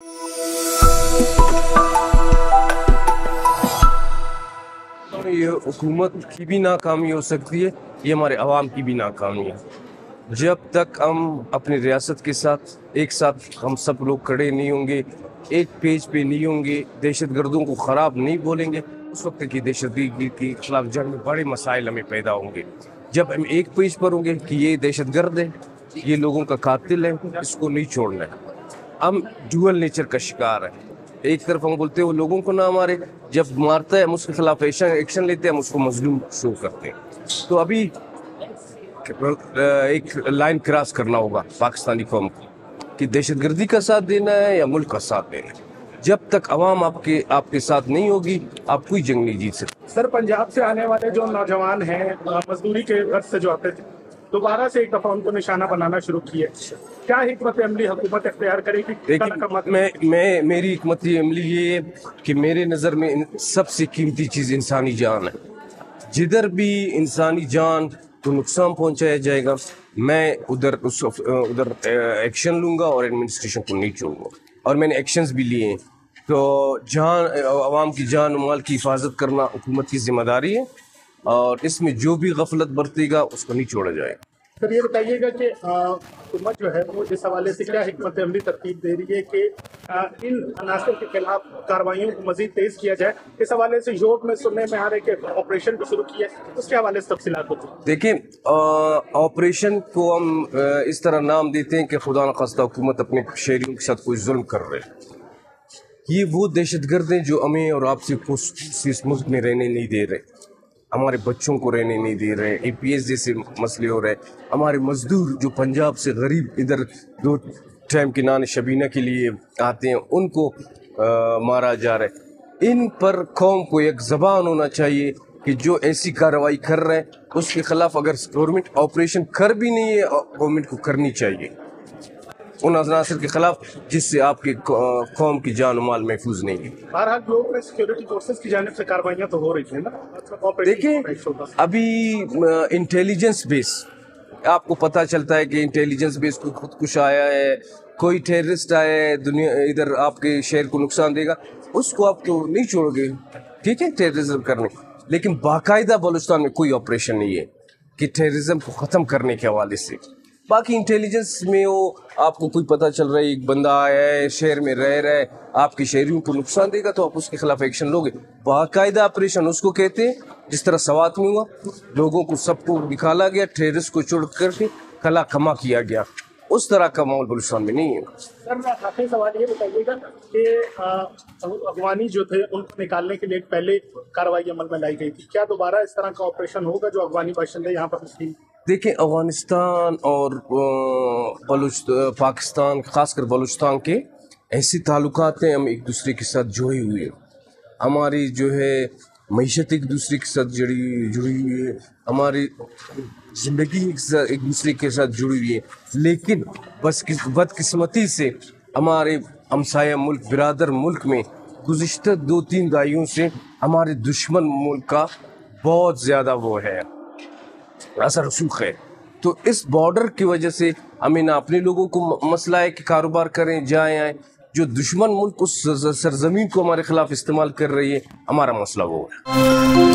ये हुकूमत की भी नाकामी हो सकती है, ये हमारे अवाम की भी नाकामी है। जब तक हम अपनी रियासत के साथ एक साथ हम सब लोग खड़े नहीं होंगे, एक पेज पे नहीं होंगे, दहशत गर्दों को ख़राब नहीं बोलेंगे, उस वक्त की दहशतगर्दी के खिलाफ जंग में बड़े मसाइल हमें पैदा होंगे। जब हम एक पेज पर होंगे कि ये दहशत गर्द है, ये लोगों का कातिल है, इसको नहीं छोड़ना है। हम ड्यूअल नेचर का शिकार है। एक तरफ हम बोलते हैं वो लोगों को ना मारे, जब मारता है हम उसके खिलाफ एक्शन लेते हैं, हम उसको मजलूम शो करते हैं। तो अभी एक लाइन क्रॉस करना होगा पाकिस्तानी कौम को कि दहशतगर्दी का साथ देना है या मुल्क का साथ देना है। जब तक अवाम आपके साथ नहीं होगी, आप कोई जंग नहीं जीत सकते। सर, पंजाब से आने वाले जो नौजवान हैं, मजदूरी के गर्ज से जो आते थे, दोबारा से एक दफा उनको निशाना बनाना शुरू किए। क्या हिकमत अमली हुकूमत इख्तियार करेगी? देखिए, मेरी हिकमत अमली ये है कि मेरे नज़र में सबसे कीमती चीज़ इंसानी जान है। जिधर भी इंसानी जान को नुकसान पहुंचाया जाएगा, मैं उधर एक्शन लूँगा और एडमिनिस्ट्रेशन को नहीं छोड़ूंगा। और मैंने एक्शंस भी लिए हैं। तो आवाम की जान और माल की हिफाजत करना हुकूमत की जिम्मेदारी है, और इसमें जो भी गफलत बरतेगा उसको नहीं छोड़ा जाएगा। सर, ये बताइएगा कि हुकूमत जो है वो इस हवाले से क्या हिकमत अमली तरतीब दे रही है कि इन अनासर के खिलाफ कार्रवाइयों को मजीद तेज किया जाए? इस हवाले से योग में सुनने में आ रहे कि ऑपरेशन भी शुरू किया है, उसके हवाले से तफसीलात होती है। देखिए, ऑपरेशन को हम इस तरह नाम देते हैं कि खुदा न खास्ता हुकूमत अपने शहरियों के साथ कोई जुल्म कर रहे हैं। ये वो दहशतगर्द हैं जो हमें और आपसे इस मुल्क में रहने नहीं दे रहे, हमारे बच्चों को रहने नहीं दे रहे। APS जैसे मसले हो रहे। हमारे मजदूर जो पंजाब से गरीब इधर 2 टाइम के नान शबीना के लिए आते हैं, उनको मारा जा रहा है। इन पर कौम को एक ज़बान होना चाहिए कि जो ऐसी कार्रवाई कर रहे हैं उसके खिलाफ अगर गवर्नमेंट ऑपरेशन कर भी नहीं है, गवर्नमेंट को करनी चाहिए उन अनासर के खिलाफ जिससे आपकी कौम की जान माल महफूज नहीं है। बहरहाल योग में सिक्योरिटी फोर्सेस की जानिब से कार्रवाइयां तो हो रही थी ना। देखिए, अभी इंटेलिजेंस बेस आपको पता चलता है कि इंटेलिजेंस बेस कोई खुदकुश आया है, कोई टेररिस्ट आया है, दुनिया इधर आपके शहर को नुकसान देगा, उसको आप तो नहीं छोड़ोगे, ठीक है, टेररिज्म करने। लेकिन बाकायदा बलूचिस्तान में कोई ऑपरेशन नहीं है कि टेररिज्म को ख़त्म करने के हवाले से। बाकी इंटेलिजेंस में वो आपको कोई पता चल रहा है एक बंदा आया है, शहर में रह रहा है, आपके शहरियों को नुकसान देगा, तो आप उसके खिलाफ एक्शन लोगे। बाकायदा ऑपरेशन उसको कहते हैं जिस तरह सवात में हुआ, लोगों को सबको निकाला गया, टेररिस्ट को छोड़ करके कला कमा किया गया। उस तरह का माहौल बलूचिस्तान में नहीं है। सर, आखिरी सवाल ये बताइएगा कि अगवानी जो थे उनको निकालने के लिए पहले कार्रवाई अमल में लाई गई थी, क्या दोबारा इस तरह का ऑपरेशन होगा जो अगवानी बाशिंदे यहाँ पर थी? देखिए, अफगानिस्तान और पाकिस्तान, खासकर बलूचिस्तान के ऐसे ताल्लुकात हैं, हम एक दूसरे के साथ जुड़े हुए हैं। हमारी जो है मईशत एक दूसरे के साथ जुड़ी हुई है, हमारी ज़िंदगी एक दूसरे के साथ जुड़ी हुई है। लेकिन बस बदकिस्मती से हमारे हमसाया मुल्क, बिरादर मुल्क में गुज़िश्ता 2-3 दहाइयों से हमारे दुश्मन मुल्क का बहुत ज़्यादा वो है असर रसूख है। तो इस बॉर्डर की वजह से हमें ना अपने लोगों को मसला है कि कारोबार करें, जाएं आएँ, जो दुश्मन मुल्क उस सरजमीन को हमारे खिलाफ इस्तेमाल कर रही है, हमारा मसला वो है।